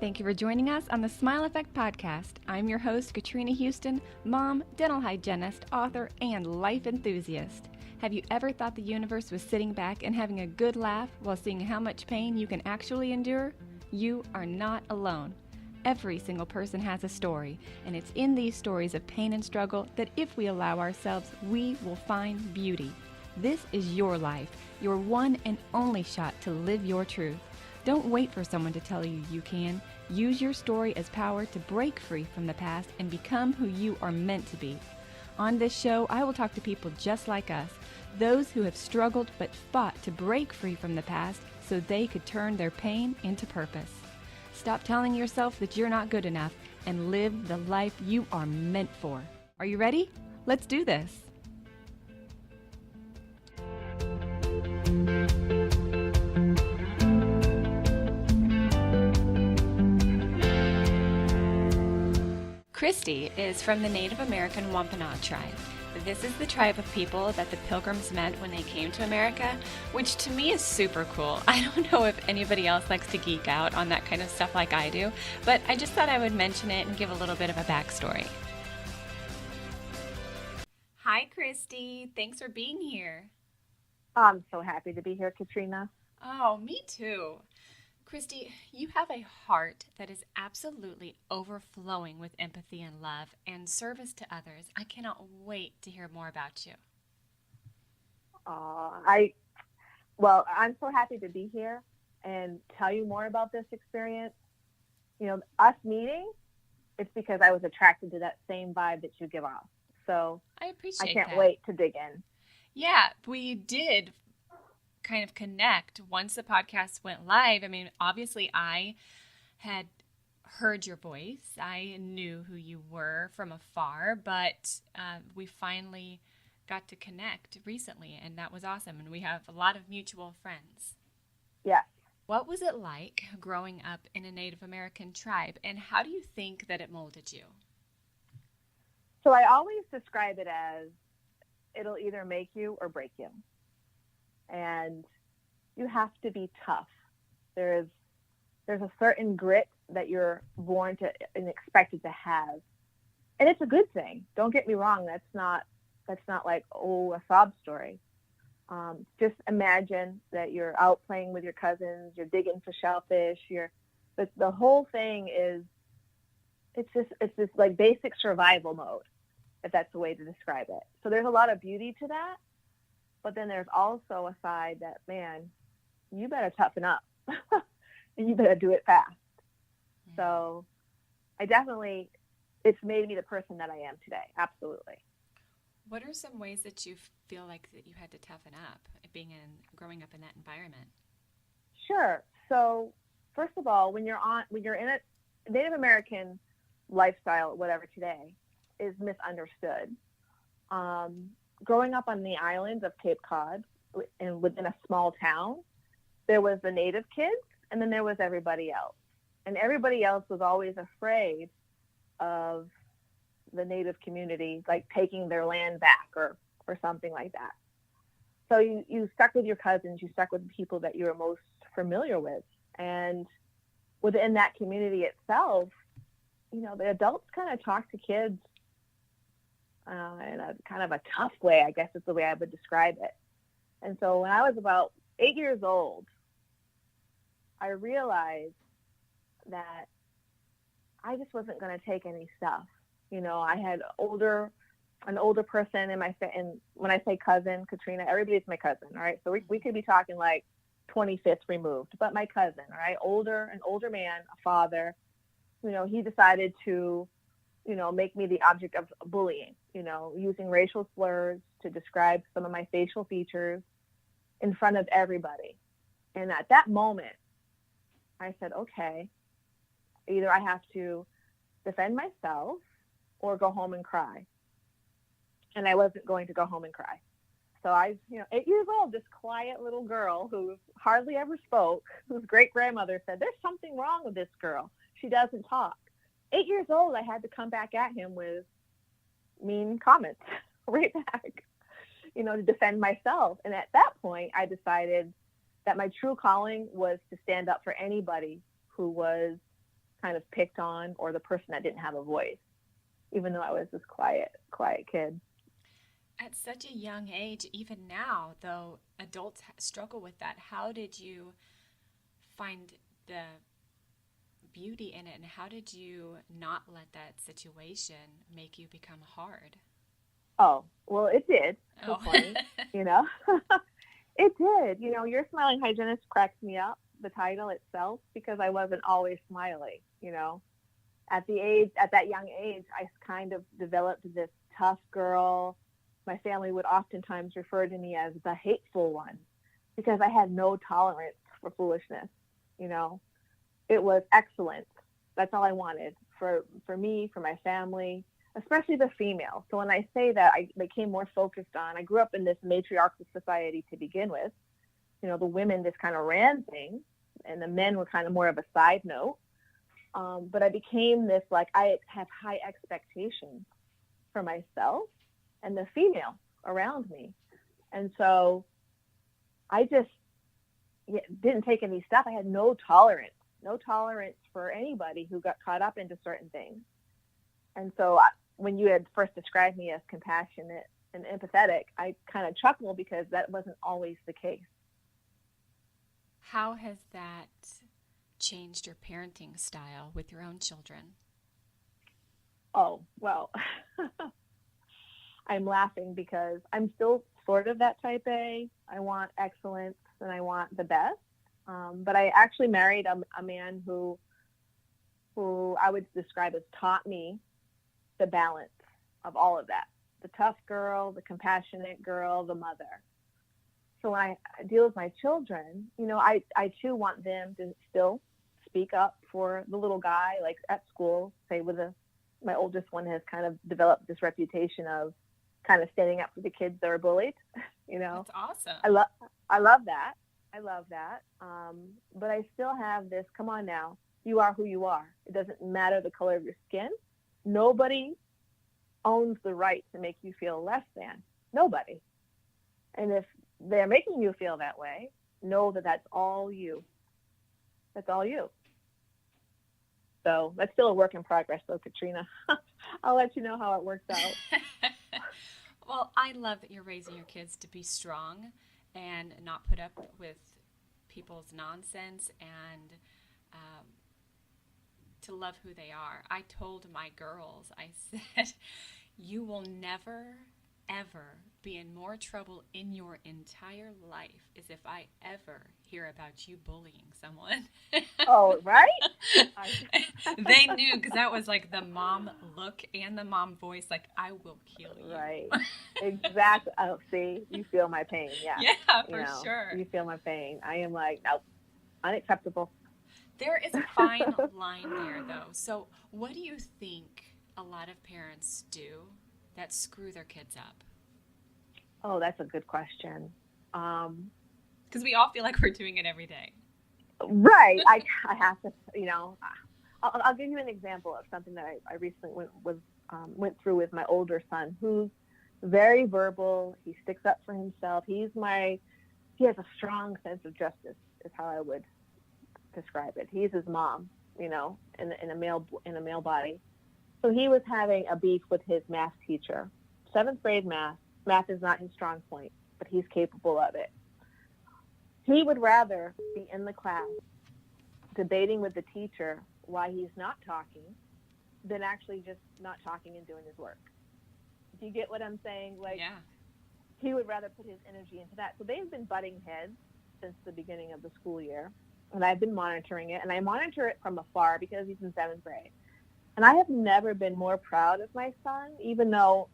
Thank you for joining us on the Smile Effect podcast. I'm your host, Katrina Houston, mom, dental hygienist, author, and life enthusiast. Have you ever thought the universe was sitting back and having a good laugh while seeing how much pain you can actually endure? You are not alone. Every single person has a story, and it's in these stories of pain and struggle that if we allow ourselves, we will find beauty. This is your life, your one and only shot to live your truth. Don't wait for someone to tell you you can. Use your story as power to break free from the past and become who you are meant to be. On this show, I will talk to people just like us, those who have struggled but fought to break free from the past so they could turn their pain into purpose. Stop telling yourself that you're not good enough and live the life you are meant for. Are you ready? Let's do this. Christie is from the Native American Wampanoag tribe. This is the tribe of people that the Pilgrims met when they came to America, which to me is super cool. I don't know if anybody else likes to geek out on that kind of stuff like I do, but I just thought I would mention it and give a little bit of a backstory. Hi, Christie. Thanks for being here. I'm so happy to be here, Katrina. Oh, me too. Christie, you have a heart that is absolutely overflowing with empathy and love and service to others. I cannot wait to hear more about you. I'm so happy to be here and tell you more about this experience. You know, us meeting, it's because I was attracted to that same vibe that you give off. So I appreciate that. I can't that. wait to dig in. Yeah, we did kind of connect once the podcast went live. I mean, obviously I had heard your voice. I knew who you were from afar, but we finally got to connect recently, and that was awesome. And we have a lot of mutual friends. Yeah. What was it like growing up in a Native American tribe, and how do you think that it molded you? So I always describe it as it'll either make you or break you. And you have to be tough. There's a certain grit that you're born to and expected to have. And it's a good thing. Don't get me wrong. That's not like, a sob story. Just imagine that you're out playing with your cousins, you're digging for shellfish, the whole thing is, it's just like basic survival mode, if that's the way to describe it. So there's a lot of beauty to that. But then there's also a side that, man, you better toughen up and you better do it fast. Mm-hmm. So it's made me the person that I am today. Absolutely. What are some ways that you feel like that you had to toughen up growing up in that environment? Sure. So first of all, when you're in a Native American lifestyle, whatever today, is misunderstood. Growing up on the islands of Cape Cod and within a small town, there was the Native kids and then there was everybody else. And everybody else was always afraid of the Native community, like taking their land back or something like that. So you stuck with your cousins, you stuck with the people that you were most familiar with. And within that community itself, the adults kind of talk to kids in a kind of a tough way, I guess is the way I would describe it. And so when I was about 8 years old, I realized that I just wasn't going to take any stuff. I had an older person and when I say cousin, Katrina, everybody's my cousin, all right? So we could be talking like 25th removed, but my cousin, all right? An older man, a father, he decided to make me the object of bullying, using racial slurs to describe some of my facial features in front of everybody. And at that moment, I said, okay, either I have to defend myself or go home and cry. And I wasn't going to go home and cry. So I, 8 years old, this quiet little girl who hardly ever spoke, whose great-grandmother said, there's something wrong with this girl. She doesn't talk. 8 years old, I had to come back at him with mean comments right back, to defend myself. And at that point, I decided that my true calling was to stand up for anybody who was kind of picked on, or the person that didn't have a voice, even though I was this quiet kid. At such a young age, even now, though, adults struggle with that. How did you find the beauty in it, and how did you not let that situation make you become hard? Oh, well, it did. So Oh. funny, you know. It did. You know, Your Smiling Hygienist cracks me up, the title itself, because I wasn't always smiling, you know. At that young age, I kind of developed this tough girl. My family would oftentimes refer to me as the hateful one because I had no tolerance for foolishness, you know. It was excellence. That's all I wanted for me, for my family, especially the female. So when I say that, I became more focused on, I grew up in this matriarchal society to begin with. You know, the women just kind of ran things and the men were kind of more of a side note. But I became this, like, I have high expectations for myself and the female around me. And so I just didn't take any stuff. I had no tolerance for anybody who got caught up into certain things. And so when you had first described me as compassionate and empathetic, I kind of chuckled because that wasn't always the case. How has that changed your parenting style with your own children? Oh, well, I'm laughing because I'm still sort of that type A. I want excellence and I want the best. But I actually married a man who I would describe as taught me the balance of all of that. The tough girl, the compassionate girl, the mother. So when I deal with my children, you know, I too want them to still speak up for the little guy, like at school, say my oldest one has kind of developed this reputation of kind of standing up for the kids that are bullied, you know. That's awesome. I love that. But I still have this, come on now, you are who you are. It doesn't matter the color of your skin. Nobody owns the right to make you feel less than. Nobody. And if they're making you feel that way, know that that's all you. That's all you. So that's still a work in progress, though, Katrina. I'll let you know how it works out. Well, I love that you're raising your kids to be strong and not put up with people's nonsense and to love who they are. I told my girls, I said, you will never, ever be in more trouble in your entire life as if I ever hear about you bullying someone. Oh, right? They knew, because that was like the mom look and the mom voice, like, I will kill you. Right. Exactly. Oh, see, you feel my pain. Yeah. Yeah, for sure. You feel my pain. I am like, nope, unacceptable. There is a fine line there, though. So what do you think a lot of parents do that screw their kids up? Oh, that's a good question. Because we all feel like we're doing it every day. Right. I have to, you know, I'll give you an example of something that I recently went through with my older son, who's very verbal. He sticks up for himself. He has a strong sense of justice, is how I would describe it. He's his mom, you know, in a male body. So he was having a beef with his math teacher. 7th grade math. Math is not his strong point, but he's capable of it. He would rather be in the class debating with the teacher why he's not talking than actually just not talking and doing his work. Do you get what I'm saying? Like, yeah. He would rather put his energy into that. So they've been butting heads since the beginning of the school year, and I've been monitoring it, and I monitor it from afar because he's in 7th grade. And I have never been more proud of my son, even though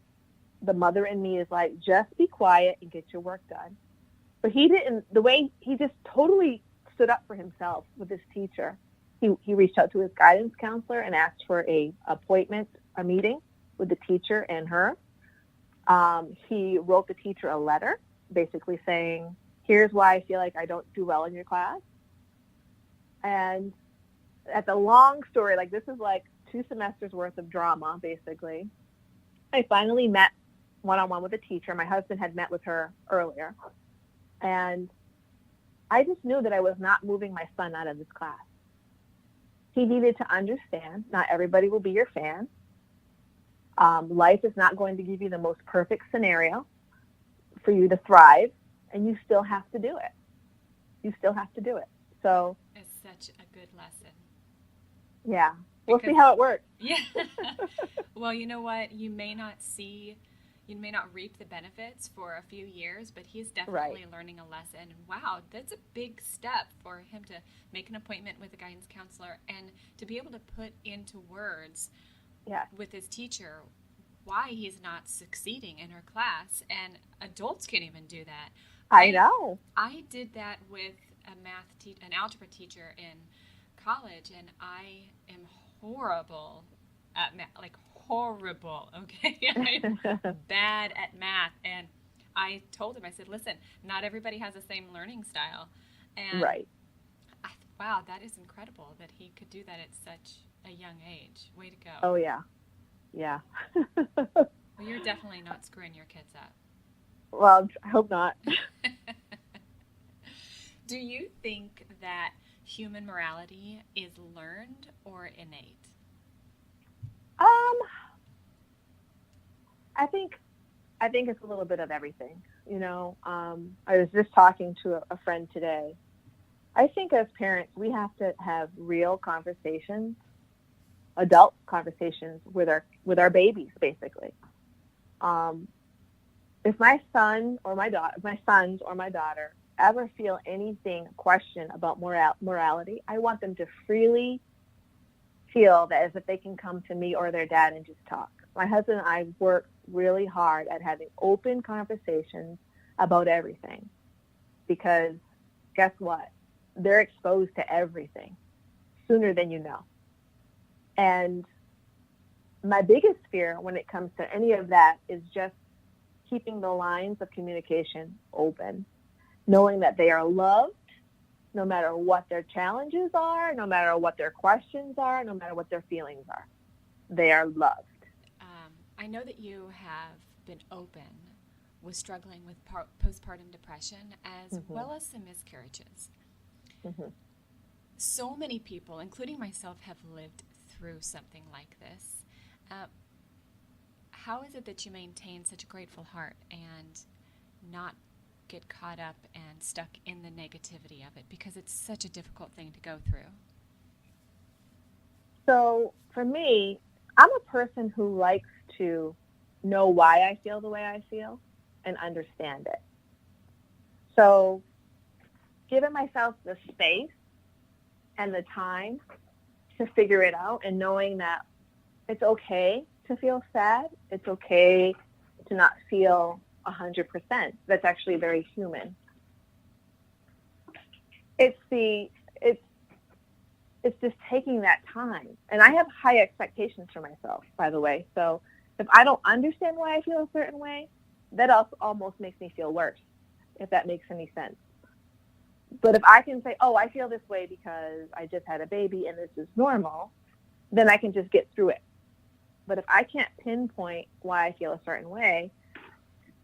the mother in me is like, just be quiet and get your work done. But he didn't, he just totally stood up for himself with his teacher. He reached out to his guidance counselor and asked for a meeting with the teacher and her. He wrote the teacher a letter basically saying, here's why I feel like I don't do well in your class. And at the long story, like this is like 2 semesters worth of drama, basically. I finally met one-on-one with the teacher. My husband had met with her earlier. And I just knew that I was not moving my son out of this class. he needed to understand not everybody will be your fan. Life is not going to give you the most perfect scenario for you to thrive, and you still have to do it. You still have to do it. So it's such a good lesson. Yeah, we'll see how it works. Yeah. Well, you know what? You may not reap the benefits for a few years, but he's definitely learning a lesson. Wow, that's a big step for him to make an appointment with a guidance counselor and to be able to put into words with his teacher why he's not succeeding in her class. And adults can't even do that. I know. I did that with an algebra teacher in college, and I am horrible at math, like horrible, okay? I'm bad at math. And I told him, I said, listen, not everybody has the same learning style. And wow, that is incredible that he could do that at such a young age. Way to go. Oh, yeah. Yeah. Well, you're definitely not screwing your kids up. Well, I hope not. Do you think that human morality is learned or innate? I think it's a little bit of everything. You know, I was just talking to a friend today. I think as parents, we have to have real conversations, adult conversations with our babies, basically. If my son or my daughter ever feel anything question about morality, I want them to freely feel that as if they can come to me or their dad and just talk. My husband and I work really hard at having open conversations about everything, because guess what? They're exposed to everything sooner than you know. And my biggest fear when it comes to any of that is just keeping the lines of communication open, knowing that they are loved no matter what their challenges are, no matter what their questions are, no matter what their feelings are. They are loved. I know that you have been open with struggling with postpartum depression as well as some miscarriages. So many people, including myself, have lived through something like this. How is it that you maintain such a grateful heart and not get caught up and stuck in the negativity of it, because it's such a difficult thing to go through? So for me, I'm a person who likes to know why I feel the way I feel and understand it. So giving myself the space and the time to figure it out, and knowing that it's okay to feel sad, it's okay to not feel 100%. That's actually very human. It's just taking that time. And I have high expectations for myself, by the way. So if I don't understand why I feel a certain way, that also almost makes me feel worse, if that makes any sense. But if I can say, oh, I feel this way because I just had a baby and this is normal, then I can just get through it. But if I can't pinpoint why I feel a certain way,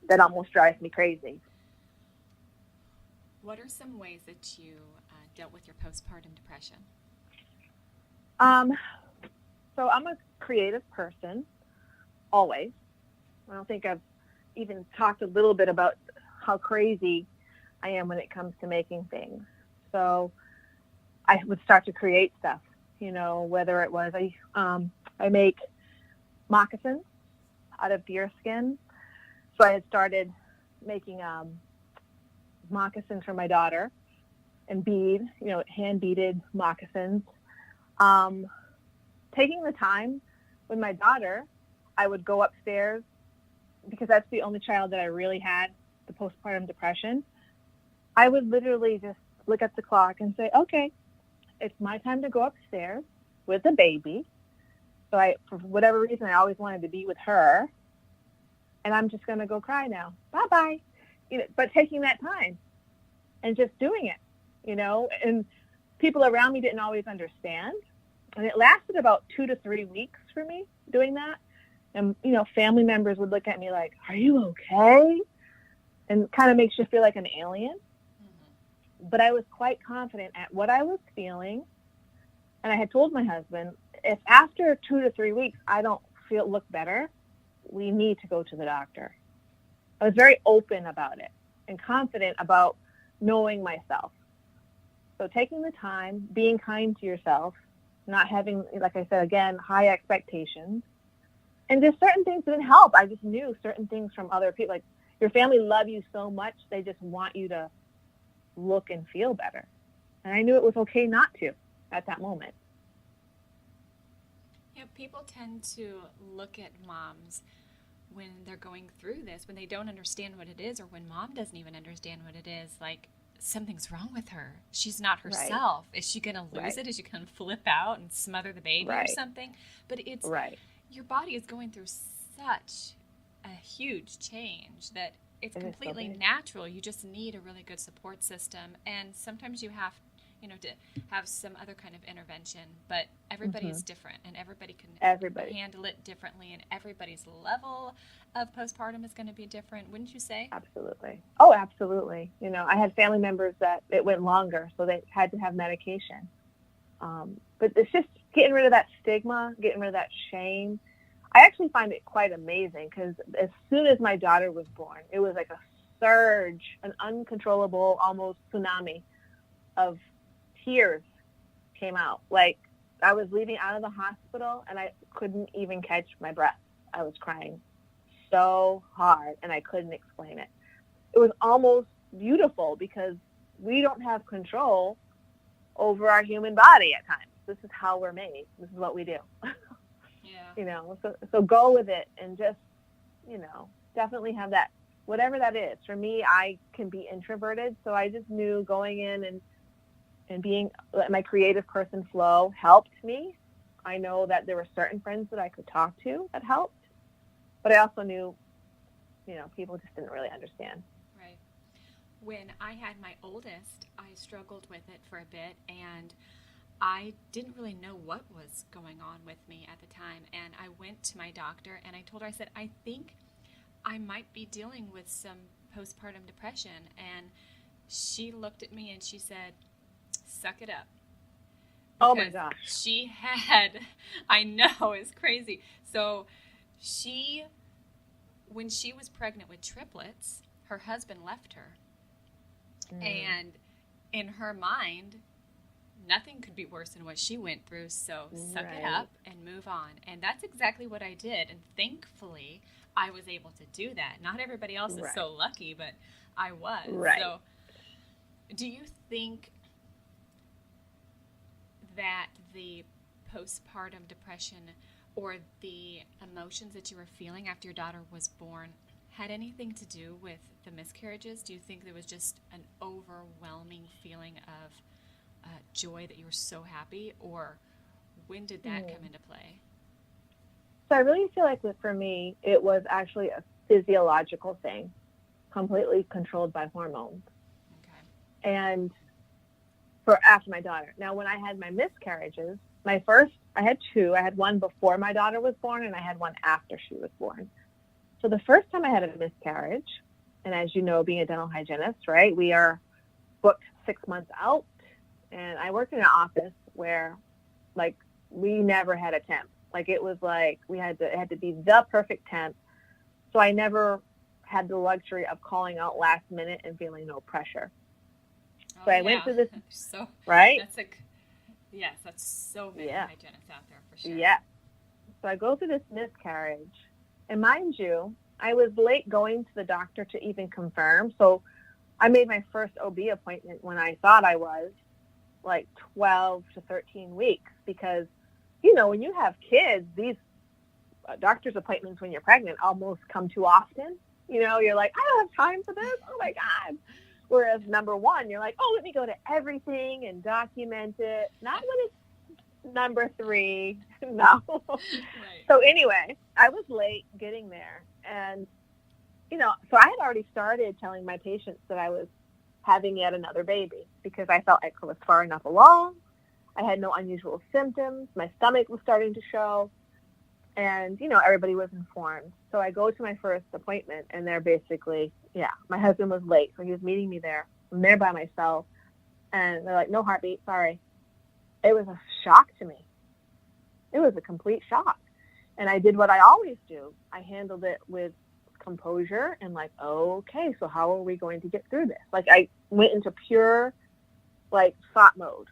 that almost drives me crazy. What are some ways that you dealt with your postpartum depression? So I'm a creative person, always. I don't think I've even talked a little bit about how crazy I am when it comes to making things. So I would start to create stuff, whether it was I make moccasins out of deer skin. So I had started making moccasins for my daughter and hand beaded moccasins. Taking the time with my daughter, I would go upstairs, because that's the only child that I really had the postpartum depression. I would literally just look at the clock and say, okay, it's my time to go upstairs with the baby. So for whatever reason, I always wanted to be with her. And I'm just going to go cry now. Bye-bye. But taking that time and just doing it, and people around me didn't always understand. And it lasted about 2 to 3 weeks for me doing that. And, family members would look at me like, are you okay? And kind of makes you feel like an alien. But I was quite confident at what I was feeling And I had told my husband, if after 2 to 3 weeks I don't look better, we need to go to the doctor. I was very open about it and confident about knowing myself. So taking the time, being kind to yourself, not having, like I said, again, high expectations. And just certain things didn't help. I just knew certain things from other people. Like, your family love you so much, they just want you to look and feel better. And I knew it was okay not to at that moment. Yeah, people tend to look at moms when they're going through this, when they don't understand what it is, or when mom doesn't even understand what it is, like, something's wrong with her. She's not herself. Right. Is she going to lose it? Is she going to flip out and smother the baby or something? But it's your body is going through such a huge change that it's completely natural. You just need a really good support system, and sometimes you have to have some other kind of intervention, but everybody is different, and everybody can handle it differently, and everybody's level of postpartum is going to be different, wouldn't you say? Absolutely. Oh, absolutely. I had family members that it went longer, so they had to have medication. But it's just getting rid of that stigma, getting rid of that shame. I actually find it quite amazing, because as soon as my daughter was born, it was like a surge, an uncontrollable, almost tsunami of tears came out. Like, I was leaving out of the hospital and I couldn't even catch my breath. I was crying so hard and I couldn't explain it. It was almost beautiful, because we don't have control over our human body at times. This is how we're made. This is what we do. Yeah. So go with it, and just, definitely have that, whatever that is. For me, I can be introverted, so I just knew going in and being, let my creative person flow helped me. I know that there were certain friends that I could talk to that helped, but I also knew, people just didn't really understand. Right. When I had my oldest, I struggled with it for a bit, and I didn't really know what was going on with me at the time. And I went to my doctor and I told her, I said, I think I might be dealing with some postpartum depression. And she looked at me and she said, suck it up. Because oh my gosh. She had, I know, it's crazy. So when she was pregnant with triplets, her husband left her. And in her mind, nothing could be worse than what she went through, so suck it up and move on. And that's exactly what I did. And thankfully, I was able to do that. Not everybody else is so lucky, but I was. So do you think that the postpartum depression or the emotions that you were feeling after your daughter was born had anything to do with the miscarriages? Do you think there was just an overwhelming feeling of joy that you were so happy, or when did that come into play? So I really feel like for me, it was actually a physiological thing, completely controlled by hormones. Okay. And for after my daughter. Now, when I had my miscarriages, I had two. I had one before my daughter was born, and I had one after she was born. So the first time I had a miscarriage, and as you know, being a dental hygienist, right, we are booked 6 months out. And I worked in an office where, like, we never had a temp. Like, it was like it had to be the perfect temp. So I never had the luxury of calling out last minute and feeling no pressure. So I went to this, right? That's so many hygienists out there for sure. Yeah. So I go through this miscarriage, and mind you, I was late going to the doctor to even confirm. So I made my first OB appointment when I thought I was like 12 to 13 weeks, because, when you have kids, these doctor's appointments when you're pregnant almost come too often. You're like, I don't have time for this. Oh my God. Whereas number one, you're like, oh, let me go to everything and document it. Not when it's number 3. No. Right. So anyway, I was late getting there. And, so I had already started telling my patients that I was having yet another baby, because I felt like I was far enough along. I had no unusual symptoms. My stomach was starting to show. And, everybody was informed. So I go to my first appointment, and they're basically, my husband was late. So he was meeting me there. I'm there by myself. And they're like, no heartbeat, sorry. It was a shock to me. It was a complete shock. And I did what I always do. I handled it with composure and like, okay, so how are we going to get through this? Like I went into pure like thought mode.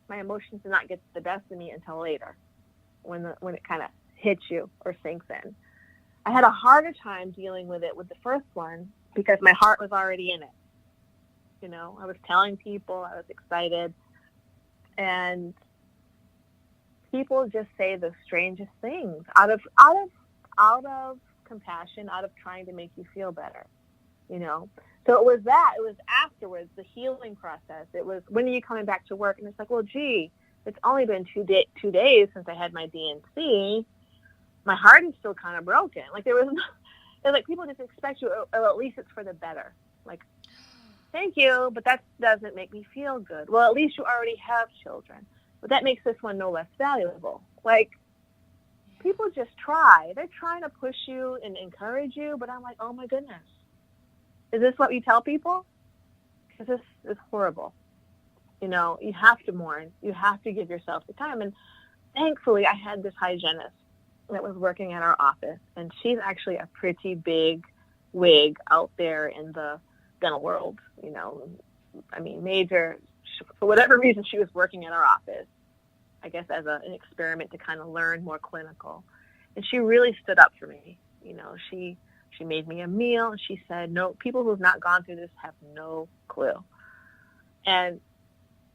My emotions did not get the best of me until later when it kind of hits you or sinks in. I had a harder time dealing with it with the first one because my heart was already in it. You know, I was telling people, I was excited, and people just say the strangest things out of compassion, out of trying to make you feel better, you know. So it was afterwards, the healing process. It was, when are you coming back to work? And it's like, well, gee, it's only been 2 days since I had my DNC. My heart is still kind of broken. Like it was like people just expect you, or at least it's for the better. Like, thank you, but that doesn't make me feel good. Well, at least you already have children, but that makes this one no less valuable. Like, people just try. They're trying to push you and encourage you, but I'm like, oh my goodness. Is this what you tell people? Because this is horrible. You know, you have to mourn. You have to give yourself the time. And thankfully, I had this hygienist that was working at our office, and she's actually a pretty big wig out there in the dental world. You know, I mean, major. For whatever reason, she was working at our office, I guess as an experiment to kind of learn more clinical. And she really stood up for me. You know, she made me a meal, and she said, no, people who have not gone through this have no clue. And,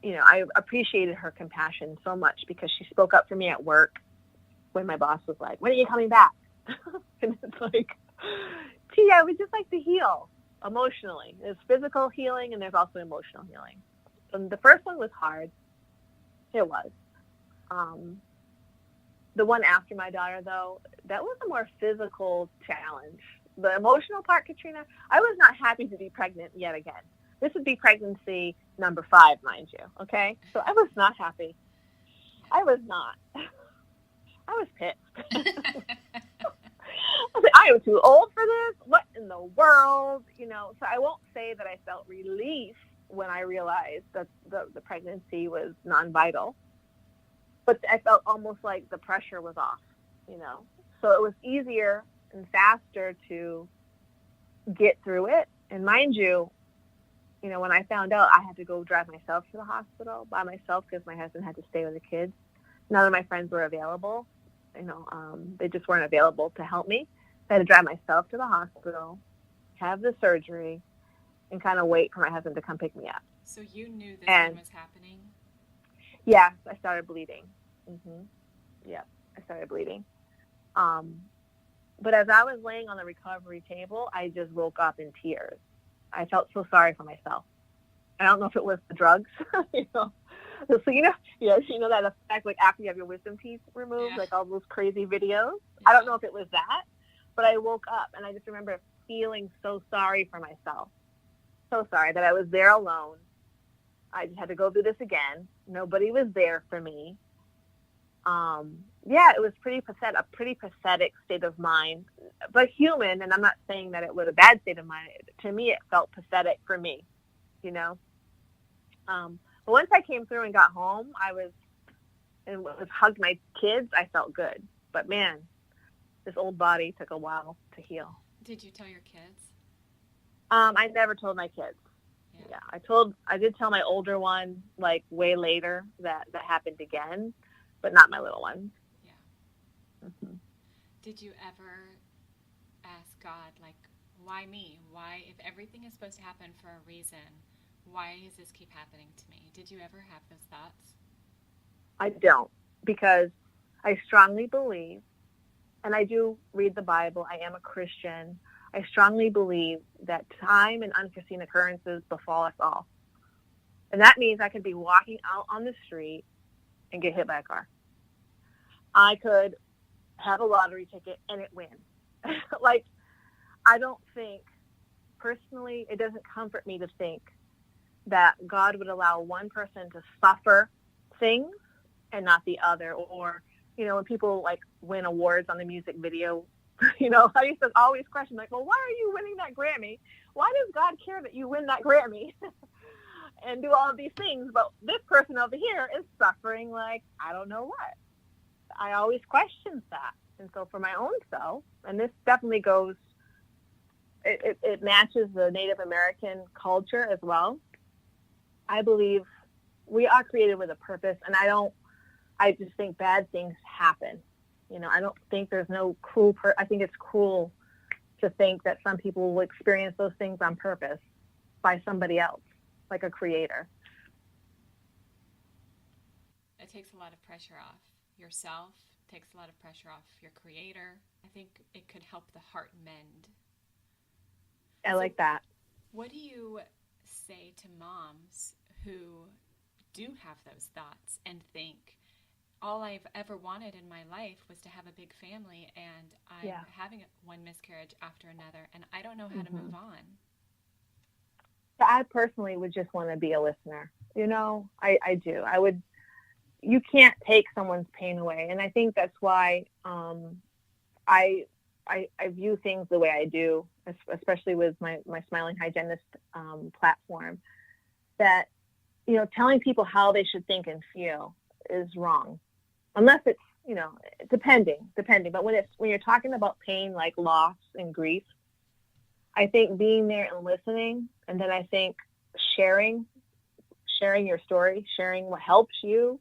you know, I appreciated her compassion so much because she spoke up for me at work when my boss was like, when are you coming back? And it's like, gee, I would just like to heal emotionally. There's physical healing and there's also emotional healing. And the first one was hard. It was. The one after my daughter, though, that was a more physical challenge. The emotional part, Katrina, I was not happy to be pregnant yet again. This would be pregnancy number 5, mind you, okay? So I was not happy. I was not. I was pissed. I was like, I am too old for this. What in the world? You know, so I won't say that I felt relief when I realized that the pregnancy was non-vital, but I felt almost like the pressure was off, you know. So it was easier and faster to get through it. And mind you, you know, when I found out, I had to go drive myself to the hospital by myself because my husband had to stay with the kids. None of my friends were available. You know, they just weren't available to help me. So I had to drive myself to the hospital, have the surgery, and kind of wait for my husband to come pick me up. So you knew this one was happening? Yes, I started bleeding. Yeah, I started bleeding. But as I was laying on the recovery table, I just woke up in tears. I felt so sorry for myself. I don't know if it was the drugs, you know. So you know that effect, like after you have your wisdom teeth removed, like all those crazy videos. Yeah. I don't know if it was that, but I woke up and I just remember feeling so sorry for myself. So sorry that I was there alone. I just had to go through this again. Nobody was there for me. Yeah, it was a pretty pathetic state of mind, but human. And I'm not saying that it was a bad state of mind. To me, it felt pathetic for me, you know. But once I came through and got home, hugged my kids. I felt good. But man, this old body took a while to heal. Did you tell your kids? I never told my kids. Yeah, I did tell my older one like way later that happened again, but not my little one. Yeah. Mm-hmm. Did you ever ask God, like, why me? Why, if everything is supposed to happen for a reason, why does this keep happening to me? Did you ever have those thoughts? I don't, because I strongly believe, and I do read the Bible. I am a Christian. I strongly believe that time and unforeseen occurrences befall us all. And that means I could be walking out on the street and get hit by a car. I could have a lottery ticket and it win. Like, I don't think, personally, it doesn't comfort me to think that God would allow one person to suffer things and not the other. Or, you know, when people like win awards on the music video, you know, I used to always question, like, well, why are you winning that Grammy? Why does God care that you win that Grammy? and do all of these things, but this person over here is suffering like I don't know what. I always question that. And so for my own self, and this definitely goes, it matches the Native American culture as well. I believe we are created with a purpose, and I just think bad things happen. I don't think there's no cruel I think it's cruel to think that some people will experience those things on purpose by somebody else, like a creator. It takes a lot of pressure off yourself, takes a lot of pressure off your creator. I think it could help the heart mend. I like that. What do you say to moms who do have those thoughts and think, all I've ever wanted in my life was to have a big family, and I'm having one miscarriage after another, and I don't know how to move on? I personally would just want to be a listener. I do. You can't take someone's pain away. And I think that's why I view things the way I do, especially with my Smiling Hygienist platform, that, telling people how they should think and feel is wrong. Unless it's, depending. But when you're talking about pain like loss and grief, I think being there and listening, and then I think sharing your story, sharing what helps you,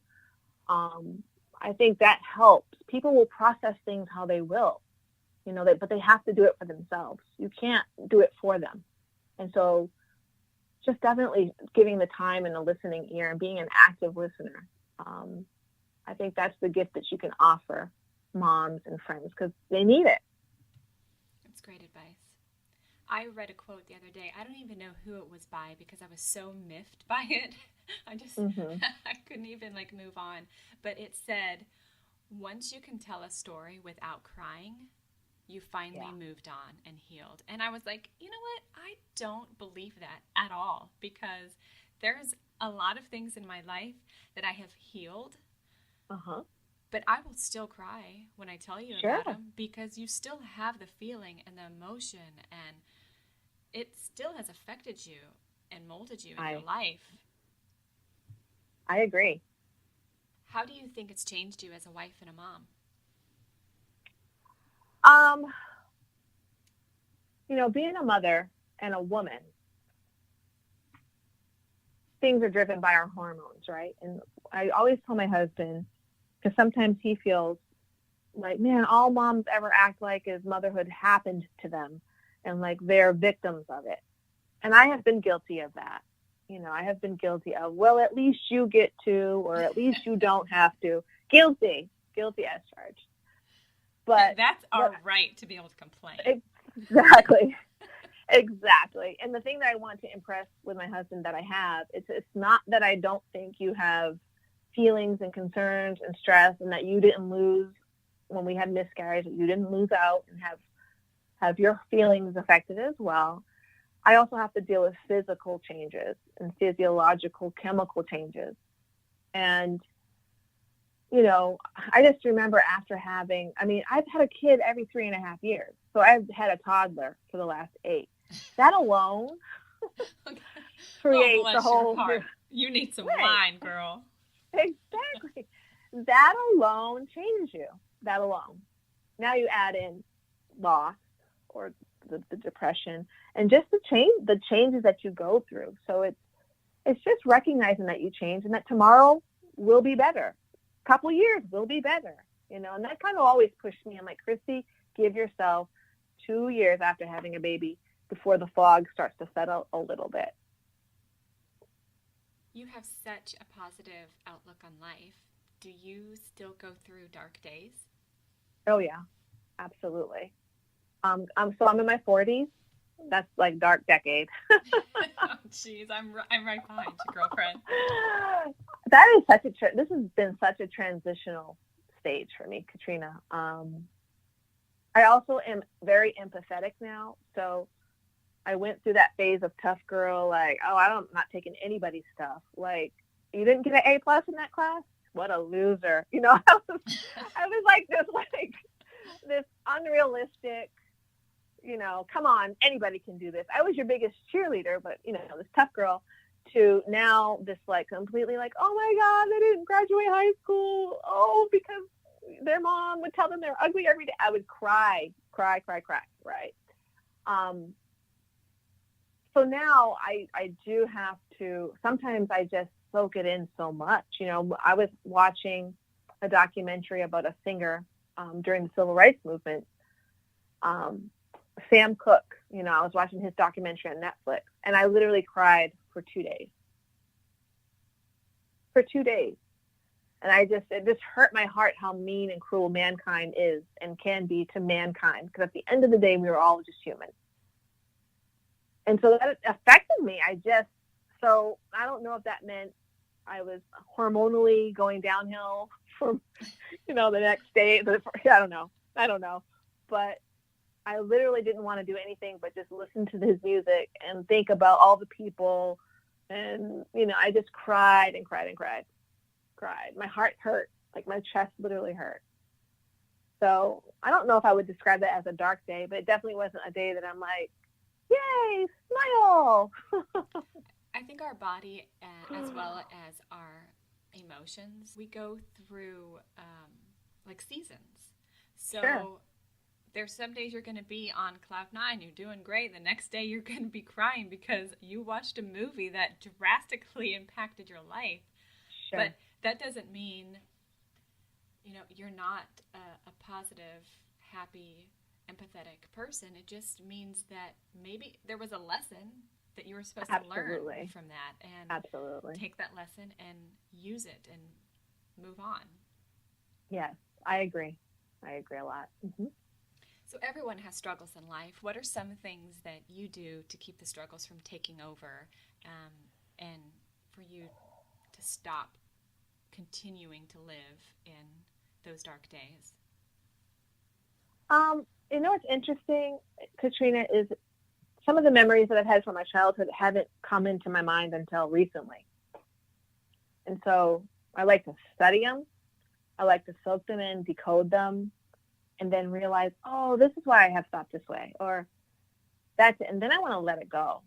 I think that helps. People will process things how they will, but they have to do it for themselves. You can't do it for them. And so just definitely giving the time and a listening ear and being an active listener. I think that's the gift that you can offer moms and friends because they need it. That's great advice. I read a quote the other day. I don't even know who it was by because I was so miffed by it. I couldn't even move on. But it said, once you can tell a story without crying, you finally moved on and healed. And I was like, you know what? I don't believe that at all, because there's a lot of things in my life that I have healed. But I will still cry when I tell you about them, because you still have the feeling and the emotion, and it still has affected you and molded you in your life. I agree. How do you think it's changed you as a wife and a mom? Being a mother and a woman, things are driven by our hormones, right? And I always tell my husband, because sometimes he feels like, man, all moms ever act like is motherhood happened to them and like they're victims of it. And I have been guilty of that. I have been guilty of, well, at least you get to, or at least you don't have to. Guilty as charged. But that's our right to be able to complain. Exactly. And the thing that I want to impress with my husband that I have, it's not that I don't think you have feelings and concerns and stress, and that you didn't lose when we had miscarriage, that you didn't lose out and have your feelings affected as well. I also have to deal with physical changes and physiological chemical changes. And, I just remember after I've had a kid every 3.5 years. So I've had a toddler for the last 8. That alone creates the whole heart. You need some wine, girl. Exactly. That alone changes you. That alone. Now you add in loss or the depression and just the changes that you go through. So it's just recognizing that you change and that tomorrow will be better. A couple years will be better. And that kind of always pushed me. I'm like, Christie, give yourself 2 years after having a baby before the fog starts to settle a little bit. You have such a positive outlook on life. Do you still go through dark days? Oh yeah, absolutely. I'm in my 40s. That's like dark decade. Oh, jeez, I'm right behind you, girlfriend. That is this has been such a transitional stage for me, Katrina. I also am very empathetic now. So I went through that phase of tough girl, like, I'm not taking anybody's stuff. Like, you didn't get an A+ in that class? What a loser. I was like this unrealistic, come on, anybody can do this. I was your biggest cheerleader, but, this tough girl, to now this like completely like, oh my God, they didn't graduate high school. Oh, because their mom would tell them they're ugly every day. I would cry, right? So now I do have to, sometimes I just soak it in so much. You know, I was watching a documentary about a singer during the civil rights movement, Sam Cooke. You know, I was watching his documentary on Netflix, and I literally cried for 2 days. For 2 days. And it just hurt my heart how mean and cruel mankind is and can be to mankind. Because at the end of the day, we were all just human. And so that affected me. So I don't know if that meant I was hormonally going downhill from, you know, the next day. I don't know. But I literally didn't want to do anything but just listen to his music and think about all the people. And, you know, I just cried and cried. My heart hurt. Like my chest literally hurt. So I don't know if I would describe that as a dark day, but it definitely wasn't a day that I'm like, yay, smile. I think our body, as well as our emotions, we go through like seasons. So sure. There's some days you're going to be on cloud nine, you're doing great. The next day you're going to be crying because you watched a movie that drastically impacted your life. Sure. But that doesn't mean, you know, you're not a positive, happy, empathetic person. It just means that maybe there was a lesson that you were supposed to learn from that, and take that lesson and use it and move on. Yes, I agree a lot. Mm-hmm. So everyone has struggles in life. What are some things that you do to keep the struggles from taking over, and for you to stop continuing to live in those dark days? You know what's interesting, Katrina, is some of the memories that I've had from my childhood haven't come into my mind until recently. And so I like to study them. I like to soak them in, decode them, and then realize, oh, this is why I have thought this way, or that's it. And then I want to let it go.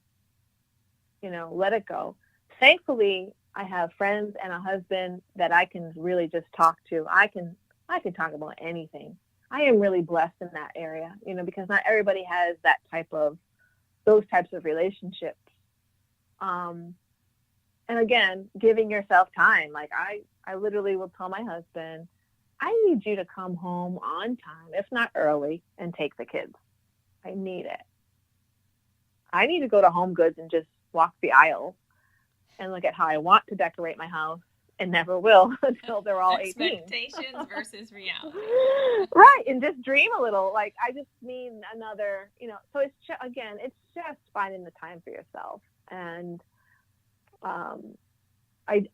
You know, let it go. Thankfully, I have friends and a husband that I can really just talk to. I can talk about anything. I am really blessed in that area, you know, because not everybody has those types of relationships. And again, giving yourself time. Like I literally will tell my husband, I need you to come home on time, if not early, and take the kids. I need it. I need to go to Home Goods and just walk the aisle and look at how I want to decorate my house and never will until they're all 18. Expectations versus reality. Right, and just dream a little. Like, I just need another, you know, so it's just finding the time for yourself. And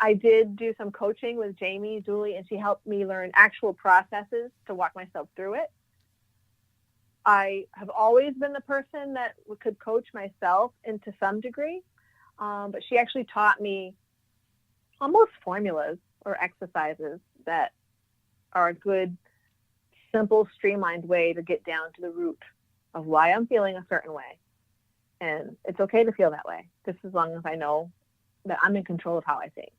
I did do some coaching with Jamie Dooley, and she helped me learn actual processes to walk myself through it. I have always been the person that could coach myself into some degree, but she actually taught me almost formulas or exercises that are a good, simple, streamlined way to get down to the root of why I'm feeling a certain way. And it's okay to feel that way, just as long as I know that I'm in control of how I think.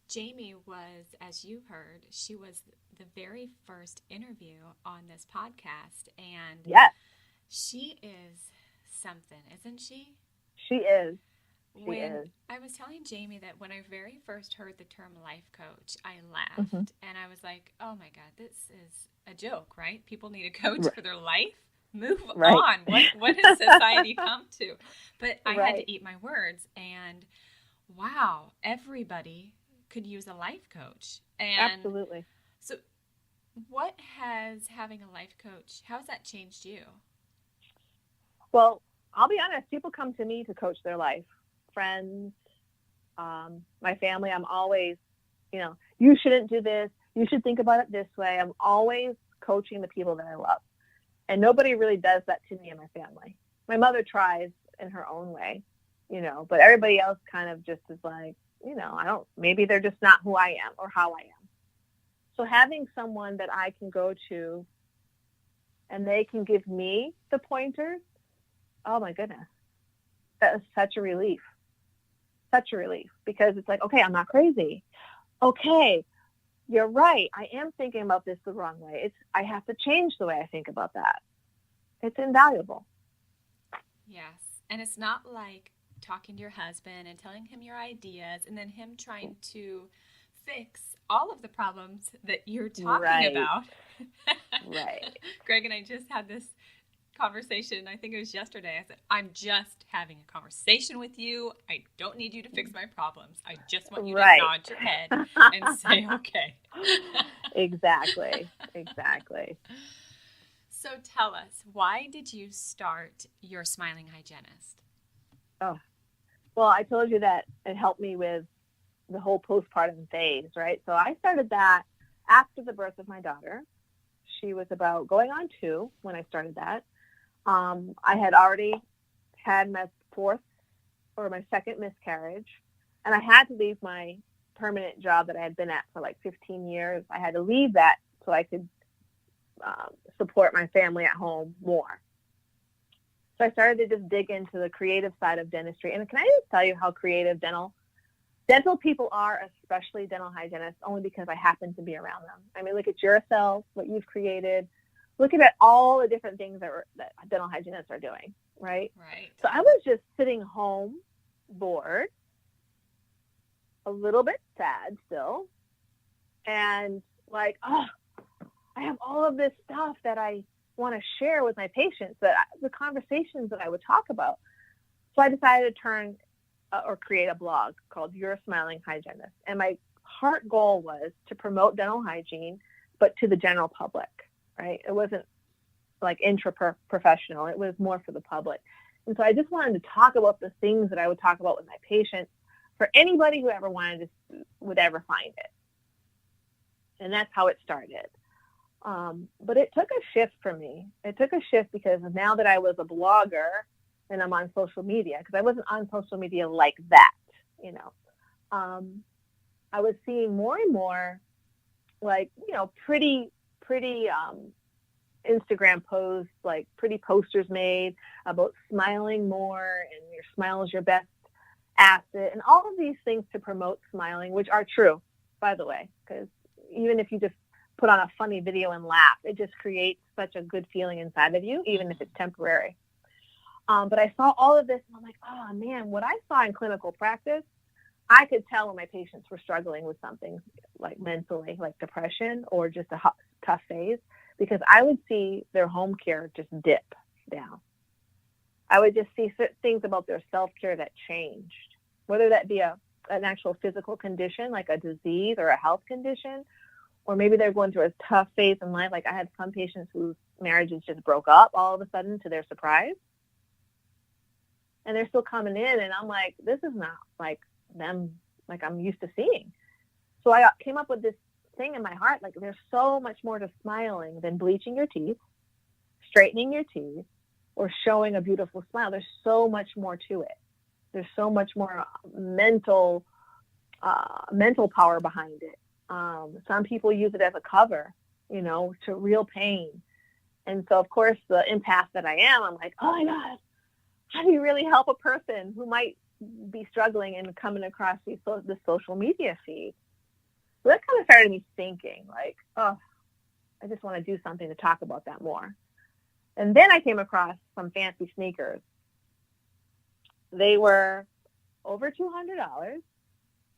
Jamie was, as you heard, she was the very first interview on this podcast. And yes, she is something, isn't she? She is. I was telling Jamie that when I very first heard the term life coach, I laughed. Mm-hmm. And I was like, oh my God, this is a joke, right? People need a coach for their life. Move on. What has society come to? But I had to eat my words. And wow, everybody could use a life coach. And absolutely. So what has having a life coach, how has that changed you? Well, I'll be honest, people come to me to coach their life. Friends, my family, I'm always, you know, you shouldn't do this. You should think about it this way. I'm always coaching the people that I love. And nobody really does that to me in my family. My mother tries in her own way, you know, but everybody else kind of just is like, you know, maybe they're just not who I am or how I am. So having someone that I can go to and they can give me the pointers, oh my goodness, that was such a relief. such a relief, because it's like, okay, I'm not crazy. Okay, you're right. I am thinking about this the wrong way. I have to change the way I think about that. It's invaluable. Yes. And it's not like talking to your husband and telling him your ideas and then him trying to fix all of the problems that you're talking Right. about. Right. Greg and I just had this conversation. I think it was yesterday. I said, I'm just having a conversation with you. I don't need you to fix my problems. I just want you to nod your head and say, okay. Exactly. Exactly. So tell us, why did you start your Smiling Hygienist? Oh, well, I told you that it helped me with the whole postpartum phase, right? So I started that after the birth of my daughter. She was about going on 2 when I started that. I had already had my second miscarriage, and I had to leave my permanent job that I had been at for like 15 years. I had to leave that so I could support my family at home more. So I started to just dig into the creative side of dentistry. And can I just tell you how creative dental people are, especially dental hygienists, only because I happen to be around them. I mean, look at yourself, what you've created. Look at all the different things that dental hygienists are doing, right? Right. So I was just sitting home, bored, a little bit sad still, and like, oh, I have all of this stuff that I want to share with my patients, the conversations that I would talk about. So I decided to turn or create a blog called Your Smiling Hygienist. And my heart goal was to promote dental hygiene, but to the general public, right? It wasn't like intra-professional. It was more for the public. And so I just wanted to talk about the things that I would talk about with my patients for anybody who ever would ever find it. And that's how it started. But it took a shift for me. It took a shift because now that I was a blogger and I'm on social media, because I wasn't on social media like that, I was seeing more and more like, pretty Instagram posts, like pretty posters made about smiling more and your smile is your best asset and all of these things to promote smiling, which are true, by the way, because even if you just put on a funny video and laugh, it just creates such a good feeling inside of you, even if it's temporary. But I saw all of this and I'm like, oh man, what I saw in clinical practice, I could tell when my patients were struggling with something like mentally, like depression or just a tough phase, because I would see their home care just dip down. I would just see things about their self-care that changed, whether that be an actual physical condition, like a disease or a health condition, or maybe they're going through a tough phase in life. Like I had some patients whose marriages just broke up all of a sudden to their surprise. And they're still coming in and I'm like, this is not like them, like I'm used to seeing. So I came up with this thing in my heart, like there's so much more to smiling than bleaching your teeth, straightening your teeth, or showing a beautiful smile. There's so much more to it. There's so much more mental power behind it. Some people use it as a cover, to real pain. And so, of course, the empath that I am, I'm like, oh my God, how do you really help a person who might be struggling and coming across the social media feed? So that kind of started me thinking, like, oh, I just want to do something to talk about that more. And then I came across some fancy sneakers. They were over $200.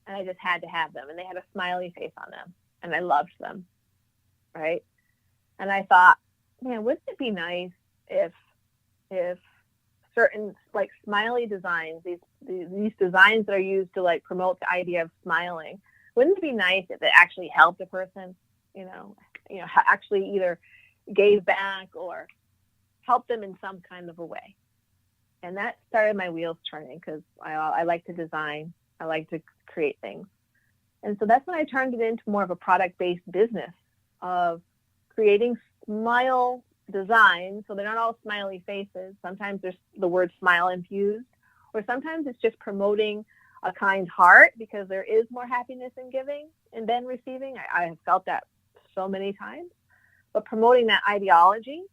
And I just had to have them. And they had a smiley face on them. And I loved them, right? And I thought, man, wouldn't it be nice if certain, like, smiley designs, these designs that are used to, like, promote the idea of smiling, wouldn't it be nice if it actually helped a person, actually either gave back or helped them in some kind of a way? And that started my wheels turning because I like to design. I like to create things. And so that's when I turned it into more of a product-based business of creating smile designs. So they're not all smiley faces. Sometimes there's the word smile infused, or sometimes it's just promoting a kind heart because there is more happiness in giving and than receiving. I have felt that so many times. But promoting that ideology,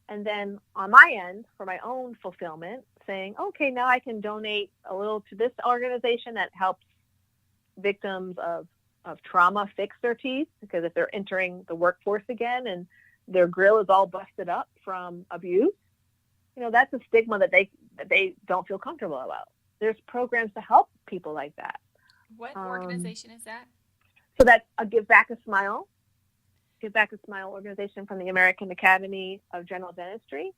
and then on my end, for my own fulfillment, saying, okay, now I can donate a little to this organization that helps victims of trauma fix their teeth, because if they're entering the workforce again and their grill is all busted up from abuse, that's a stigma that they don't feel comfortable about. There's programs to help people like that. What organization is that? So that's a Give Back a Smile. Give Back a Smile organization from the American Academy of General Dentistry.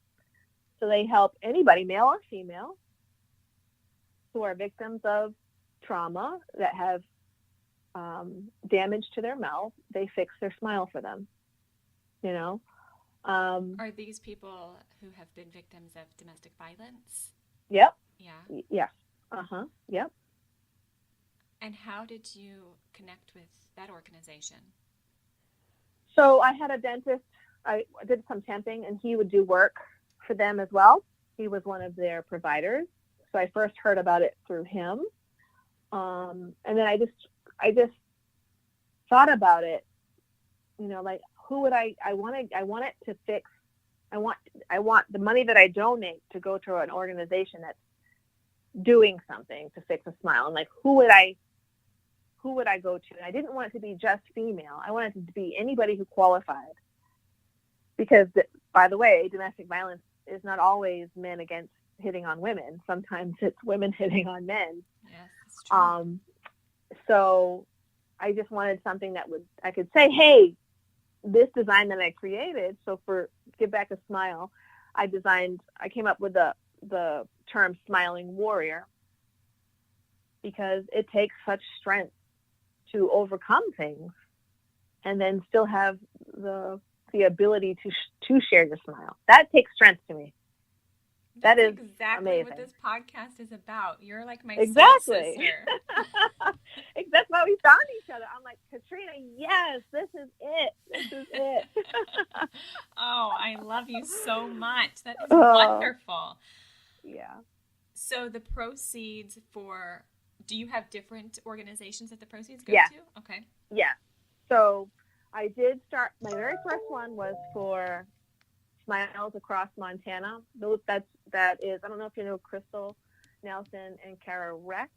So they help anybody, male or female, who are victims of trauma that have damage to their mouth. They fix their smile for them. Are these people who have been victims of domestic violence? Yep. Yeah. Yes. Yep. And how did you connect with that organization? So I had a dentist. I did some temping, and he would do work for them as well. He was one of their providers. So I first heard about it through him. And then I just thought about it, like, who would I want it to fix. I want the money that I donate to go to an organization that's doing something to fix a smile. And like, who would I go to? And I didn't want it to be just female. I wanted it to be anybody who qualified. Because, by the way, domestic violence is not always men against hitting on women. Sometimes it's women hitting on men. Yes, that's true. So I just wanted something that I could say, hey, this design that I created. So for Give Back a Smile, I came up with the term smiling warrior, because it takes such strength to overcome things and then still have the ability to share your smile. That takes strength to me. That's that is exactly amazing. What this podcast is about. You're like my Exactly. soul sister. That's why we found each other. I'm like, Katrina, yes, this is it. This is it. Oh, I love you so much. That is wonderful. Yeah. So the proceeds do you have different organizations that the proceeds go to? Okay. Yeah. So I did start, my very first one was for Smiles Across Montana. That is, I don't know if you know Crystal Nelson and Kara Reck,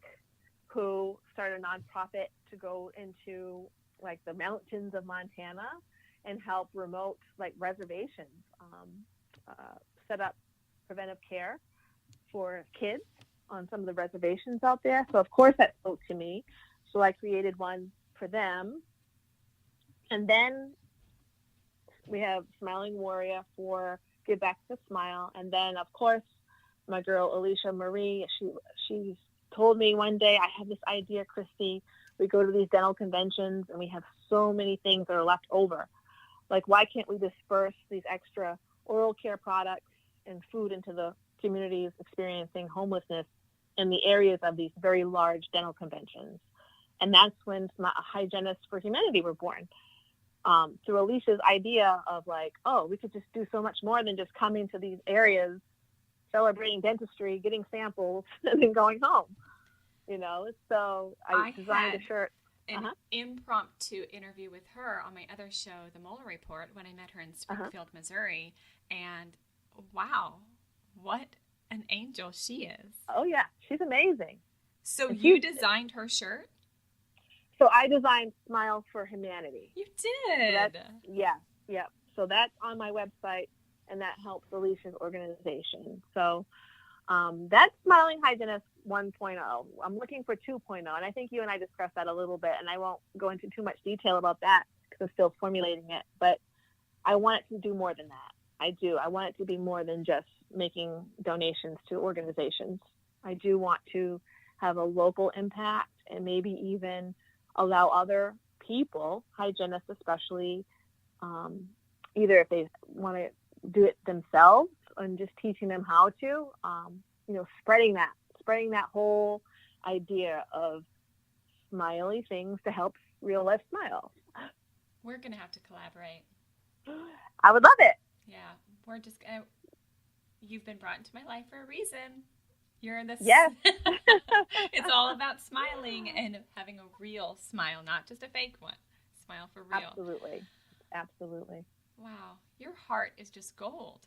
who started a nonprofit to go into like the mountains of Montana and help remote like reservations, set up preventive care for kids on some of the reservations out there. So of course that spoke to me. So I created one for them. And then we have Smiling Warrior for Give Back to Smile. And then of course my girl Alicia Marie, she told me one day, I have this idea, Christy. We go to these dental conventions and we have so many things that are left over. Like, why can't we disperse these extra oral care products and food into the communities experiencing homelessness in the areas of these very large dental conventions? And that's when Hygienists for Humanity were born. Through Alicia's idea of like, oh, we could just do so much more than just coming to these areas, celebrating dentistry, getting samples, and then going home. So I designed a shirt. An impromptu interview with her on my other show, The Molar Report, when I met her in Springfield, Missouri. And wow, what an angel she is. Oh, yeah. She's amazing. So you designed her shirt? So I designed Smile for Humanity. You did? So So that's on my website, and that helps Alicia's organization. So that's Smiling Hygienist 1.0. I'm looking for 2.0, and I think you and I discussed that a little bit, and I won't go into too much detail about that because I'm still formulating it, but I want it to do more than that. I do. I want it to be more than just making donations to organizations. I do want to have a local impact and maybe even allow other people, hygienists especially, either if they want to do it themselves and just teaching them how to, spreading that whole idea of smiley things to help real life smiles. We're going to have to collaborate. I would love it. Yeah. We're just going to, you've been brought into my life for a reason. You're in this. Yes. It's all about smiling and having a real smile, not just a fake one. Smile for real. Absolutely. Wow. Your heart is just gold.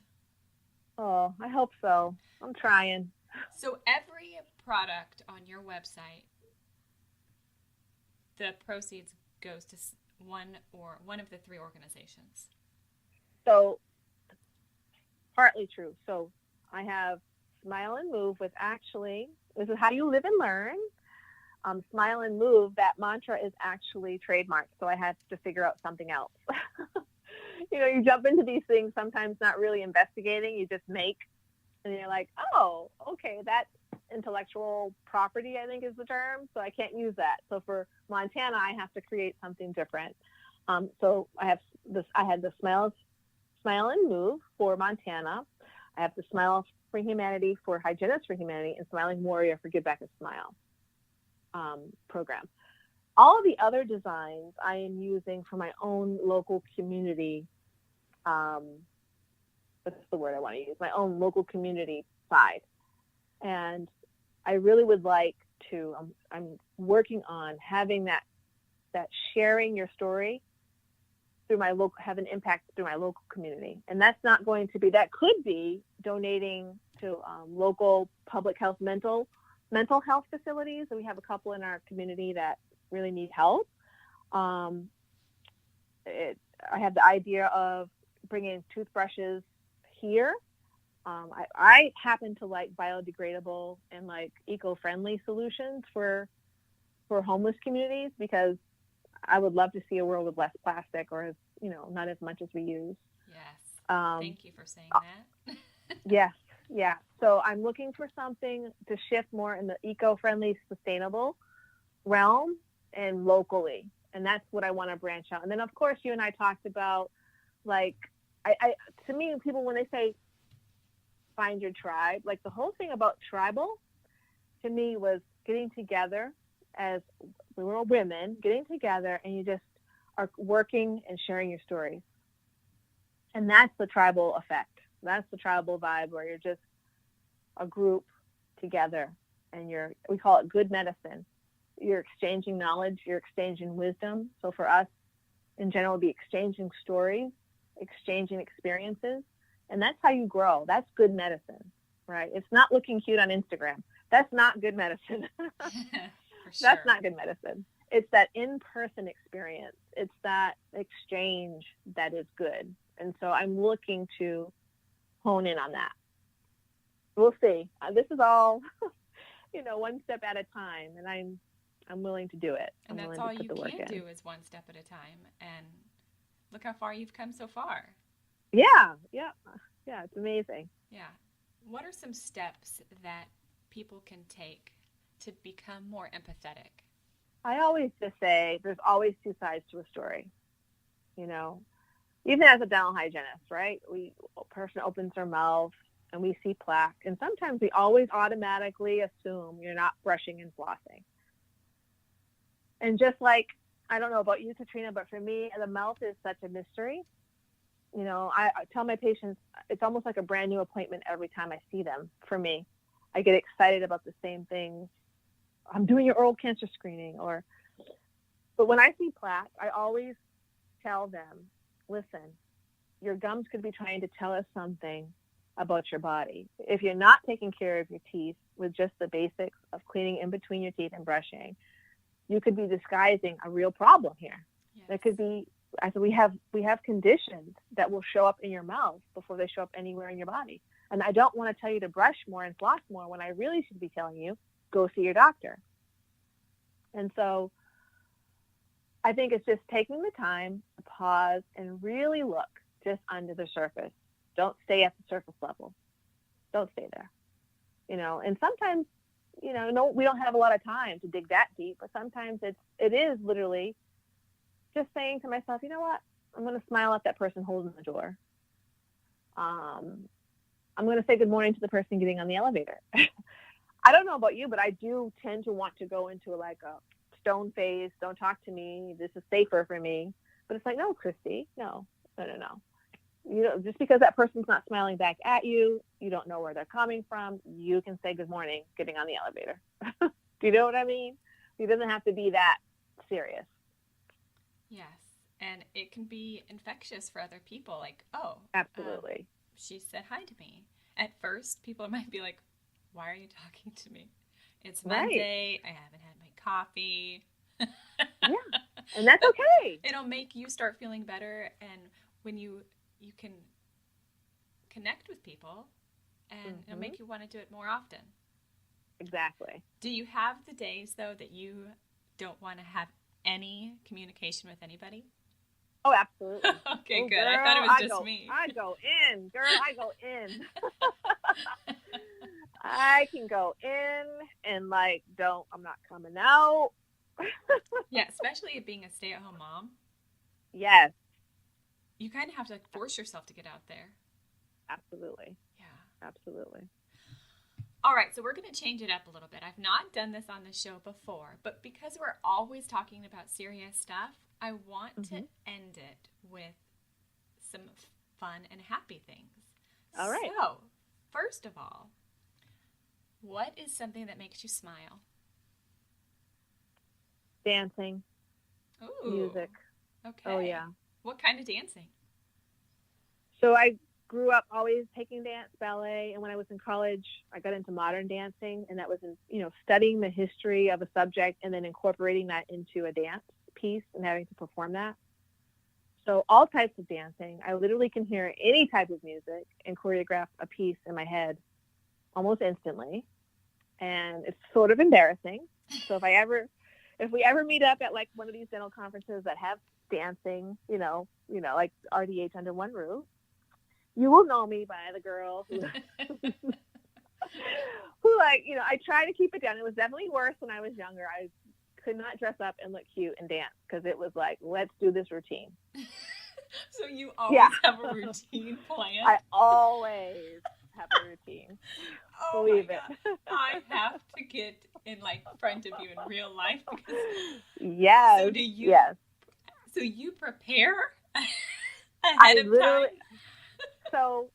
Oh, I hope so. I'm trying. So every product on your website, the proceeds goes to one of the three organizations. So partly true. So I have Smile and Move with actually, this is how you live and learn. Smile and Move, that mantra is actually trademarked. So I had to figure out something else. You jump into these things sometimes not really investigating, you just make, and you're like, oh, okay, that's intellectual property, I think is the term. So I can't use that. So for Montana, I have to create something different. So I had the Smile and Move for Montana. I have the Smile for Humanity for Hygienists for Humanity, and Smiling Warrior for Give Back a Smile program. All of the other designs I am using for my own local community. What's the word I want to use? My own local community side. And I really would like to, I'm working on having that sharing your story through my local, have an impact through my local community. And that's not going to be, that could be donating to local public health mental health facilities. And we have a couple in our community that really need help. I have the idea of bringing toothbrushes here. I happen to like biodegradable and like eco-friendly solutions for homeless communities, because I would love to see a world with less plastic, or not as much as we use. Yes. Thank you for saying that. Yes. Yeah. So I'm looking for something to shift more in the eco-friendly, sustainable realm and locally. And that's what I want to branch out. And then, of course, you and I talked about, like, to me, people, when they say find your tribe, like the whole thing about tribal to me was getting together as we were women, getting together, and you just are working and sharing your stories. And that's the tribal effect. That's the tribal vibe, where you're just a group together, and we call it good medicine. You're exchanging knowledge, you're exchanging wisdom. So for us, in general, it'd be exchanging stories, exchanging experiences, and that's how you grow. That's good medicine, right? It's not looking cute on Instagram. That's not good medicine. For sure. That's not good medicine. It's that in-person experience. It's that exchange that is good. And so I'm looking to hone in on that. We'll see. This is all, one step at a time, and I'm willing to do it. And that's all you can do is one step at a time. And look how far you've come so far. Yeah. It's amazing. Yeah. What are some steps that people can take to become more empathetic? I always just say there's always two sides to a story. Even as a dental hygienist, right? A person opens their mouth and we see plaque, and sometimes we always automatically assume you're not brushing and flossing. And just like, I don't know about you, Katrina, but for me, the mouth is such a mystery. I tell my patients it's almost like a brand new appointment every time I see them. For me, I get excited about the same things. I'm doing your oral cancer screening, but when I see plaque, I always tell them, listen, your gums could be trying to tell us something about your body. If you're not taking care of your teeth with just the basics of cleaning in between your teeth and brushing, you could be disguising a real problem here. Yes. There could be, we have conditions that will show up in your mouth before they show up anywhere in your body. And I don't want to tell you to brush more and floss more when I really should be telling you, go see your doctor. And so I think it's just taking the time to pause and really look just under the surface. Don't stay at the surface level. Don't stay there. And sometimes, no, we don't have a lot of time to dig that deep, but sometimes it is literally just saying to myself, you know what? I'm going to smile at that person holding the door. I'm going to say good morning to the person getting on the elevator. I don't know about you, but I do tend to want to go into a stone face. Don't talk to me. This is safer for me. But it's like, no, Christy, no. Just because that person's not smiling back at you, you don't know where they're coming from. You can say good morning getting on the elevator. Do you know what I mean? It doesn't have to be that serious. Yes. And it can be infectious for other people. Like, oh, absolutely. She said hi to me. At first, people might be like, why are you talking to me? It's Right. Monday. I haven't had my coffee. Yeah. And that's okay. It'll make you start feeling better. And when you can connect with people, and it'll make you want to do it more often. Exactly. Do you have the days, though, that you don't want to have any communication with anybody? Oh, absolutely. Okay, good. Girl, I thought it was just me. I go in. Girl, I go in. I can go in and like, I'm not coming out. Yeah, especially being a stay-at-home mom. Yes. You kind of have to force yourself to get out there. Absolutely. Yeah. Absolutely. All right, so we're going to change it up a little bit. I've not done this on the show before, but because we're always talking about serious stuff, I want to end it with some fun and happy things. All right. So, first of all, what is something that makes you smile? Dancing. Ooh. Music. Okay. Oh, yeah. What kind of dancing? So I grew up always taking dance, ballet, and when I was in college, I got into modern dancing, and that was studying the history of a subject and then incorporating that into a dance piece and having to perform that. So all types of dancing. I literally can hear any type of music and choreograph a piece in my head almost instantly. And it's sort of embarrassing. So if we ever meet up at like one of these dental conferences that have dancing, like RDH under one roof, you will know me by the girl who I try to keep it down. It was definitely worse when I was younger. I could not dress up and look cute and dance because it was like, let's do this routine. So you always have a routine planned? I always have a routine. Oh, believe it. I have to get in front of you in real life. Yes. So do you? Yes. So you prepare ahead of time? So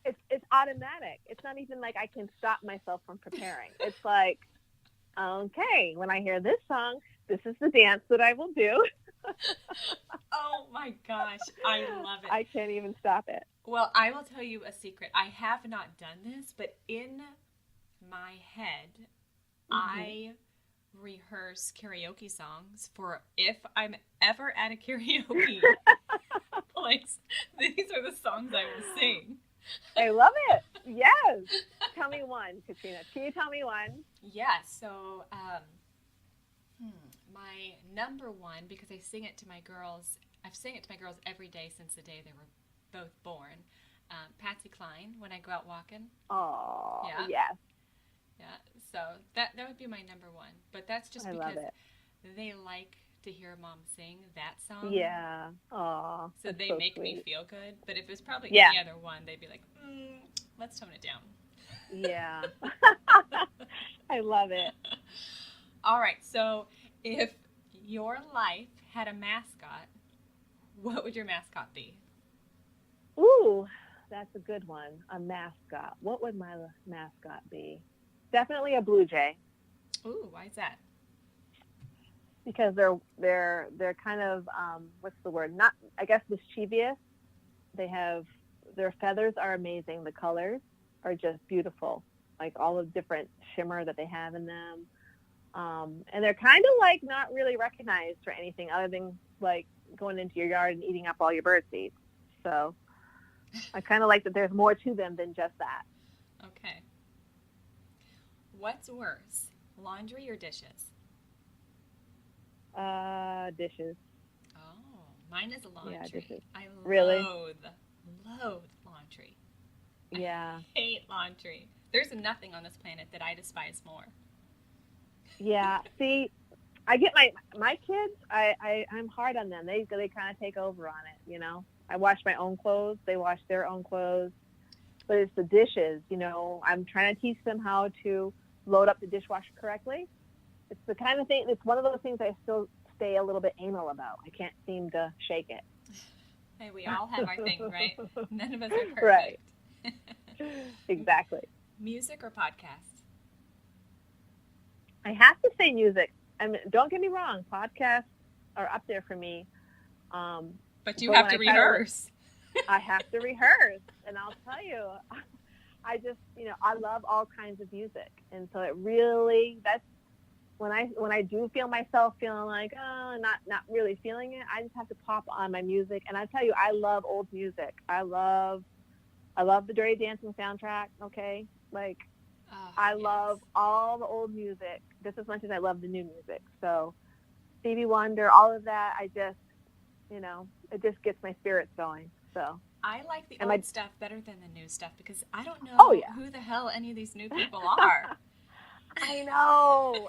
it's automatic. It's not even like I can stop myself from preparing. It's like, okay, when I hear this song, this is the dance that I will do. Oh my gosh, I love it. I can't even stop it. Well, I will tell you a secret. I have not done this, but in my head, I rehearse karaoke songs for if I'm ever at a karaoke place. These are the songs I will sing. I love it. Yes. Tell me one, Katrina. Can you tell me one? Yeah. So, my number one, because I sing it to my girls. I've sang it to my girls every day since the day they were both born. Patsy Cline, When I Go Out Walking. Oh, yeah. Yes. Yeah. So that would be my number one. But that's just because they like to hear mom sing that song. Yeah. Oh. So they make sweet. Me feel good. But if it was probably any other one, they'd be like, let's tone it down. Yeah. I love it. All right. So if your life had a mascot, what would your mascot be? Ooh, that's a good one. A mascot. What would my mascot be? Definitely a blue jay. Ooh, why is that? Because they're kind of what's the word? Not, I guess, mischievous. Their feathers are amazing. The colors are just beautiful. Like all the different shimmer that they have in them. And they're kind of like not really recognized for anything other than like going into your yard and eating up all your bird seeds. So I kind of like that there's more to them than just that. Okay. What's worse, laundry or dishes? Dishes. Oh, mine is laundry. Yeah, dishes. I really? loathe laundry. Yeah. I hate laundry. There's nothing on this planet that I despise more. Yeah. See, I get my kids, I'm hard on them. They kind of take over on it, I wash my own clothes. They wash their own clothes. But it's the dishes, I'm trying to teach them how to load up the dishwasher correctly. It's the kind of thing, it's one of those things I still stay a little bit anal about. I can't seem to shake it. Hey, we all have our thing, right? None of us are perfect. Right. Exactly. Music or podcast? I have to say music. I mean, don't get me wrong, podcasts are up there for me. But you have to rehearse. I have to rehearse. And I'll tell you, I just, I love all kinds of music. And so it really, that's when I do feel myself feeling like, oh, not really feeling it, I just have to pop on my music. And I tell you, I love old music. I love the Dirty Dancing soundtrack. Okay. Like, Oh, I yes. love all the old music just as much as I love the new music. So Stevie Wonder, all of that, I just, it just gets my spirits going. So I like the and old stuff better than the new stuff because I don't know oh yeah, who the hell any of these new people are. I know.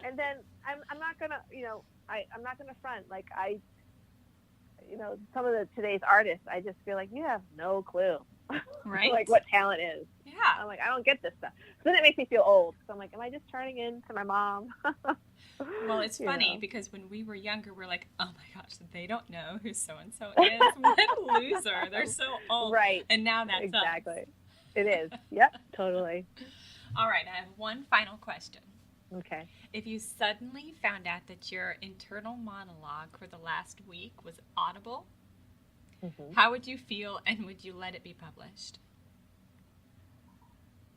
And then I'm not gonna, I'm not gonna front. Like some of today's artists, I just feel like you have no clue, Right? like what talent is. Yeah. I'm like, I don't get this stuff. So then it makes me feel old. So I'm like, am I just turning into my mom? Well, it's funny because when we were younger, we're like, oh my gosh, they don't know who so-and-so is. What a loser. They're so old. Right. And now that's exactly. us. It is. Yep, totally. All right, I have one final question. Okay. If you suddenly found out that your internal monologue for the last week was audible, how would you feel and would you let it be published?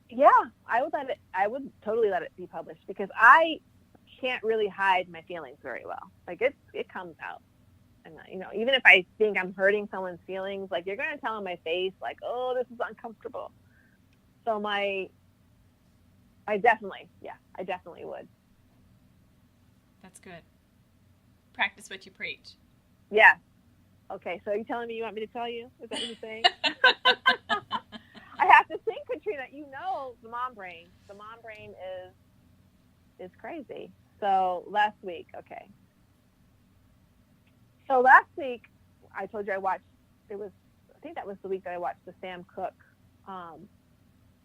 Yeah, I would totally let it be published because I can't really hide my feelings very well. Like it comes out. And even if I think I'm hurting someone's feelings, like you're going to tell in my face like, "Oh, this is uncomfortable." So I definitely would. That's good. Practice what you preach. Yeah. Okay, so are you telling me you want me to tell you? Is that what you're saying? I have to think, Katrina. The mom brain. The mom brain is crazy. So last week, okay. So last week, I told you I think that was the week that I watched the Sam Cooke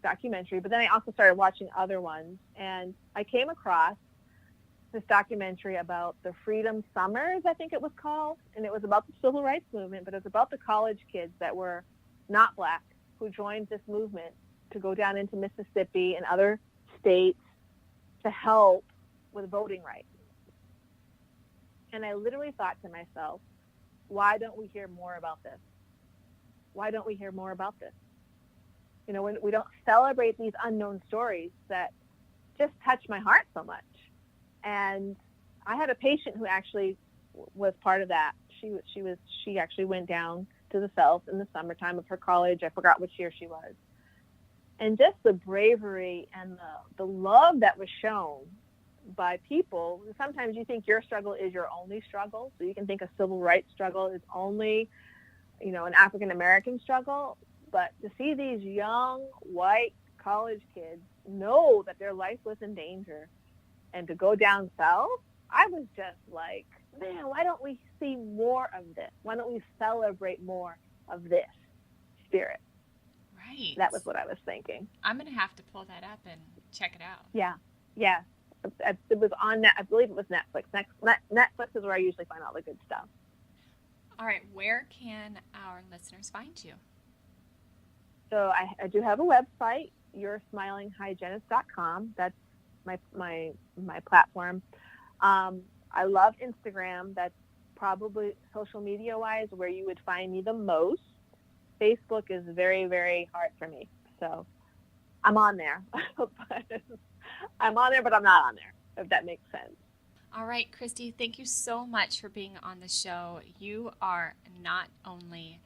documentary, but then I also started watching other ones, and I came across this documentary about the Freedom Summers, I think it was called, and it was about the civil rights movement, but it was about the college kids that were not Black who joined this movement to go down into Mississippi and other states to help with voting rights. And I literally thought to myself, why don't we hear more about this? Why don't we hear more about this? When we don't celebrate these unknown stories that just touch my heart so much. And I had a patient who actually was part of that. She actually went down to the South in the summertime of her college. I forgot which year she was. And just the bravery and the love that was shown by people. Sometimes you think your struggle is your only struggle. So you can think a civil rights struggle is only, an African American struggle. But to see these young white college kids know that their life was in danger and to go down south, I was just like, man, why don't we see more of this? Why don't we celebrate more of this spirit? Right. That was what I was thinking. I'm going to have to pull that up and check it out. Yeah. It was on I believe it was Netflix. Netflix is where I usually find all the good stuff. All right. Where can our listeners find you? So I do have a website, yoursmilinghygienist.com. That's my platform. I love Instagram. That's probably social media wise where you would find me the most. Facebook is very, very hard for me. So I'm on there. I'm on there, but I'm not on there, if that makes sense. All right, Christie, thank you so much for being on the show. You are not only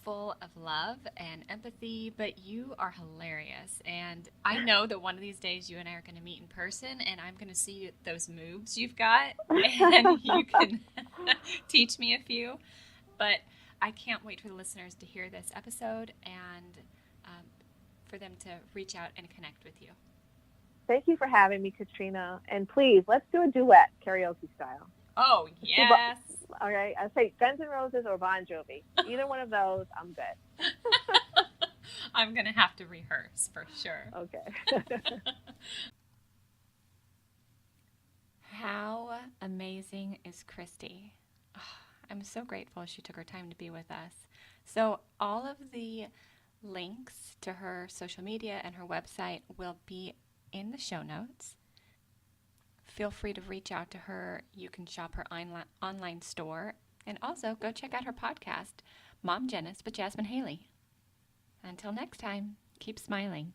full of love and empathy, but you are hilarious. And I know that one of these days you and I are going to meet in person, and I'm going to see those moves you've got, and you can teach me a few. But I can't wait for the listeners to hear this episode and for them to reach out and connect with you. Thank you for having me, Katrina. And please, let's do a duet, karaoke style. Oh, yes. All right. I say Guns N' Roses or Bon Jovi. Either one of those, I'm good. I'm going to have to rehearse for sure. Okay. How amazing is Christie? Oh, I'm so grateful she took her time to be with us. So all of the links to her social media and her website will be in the show notes. Feel free to reach out to her. You can shop her online store and also go check out her podcast, Mom Jenness with Jasmine Haley. Until next time, keep smiling.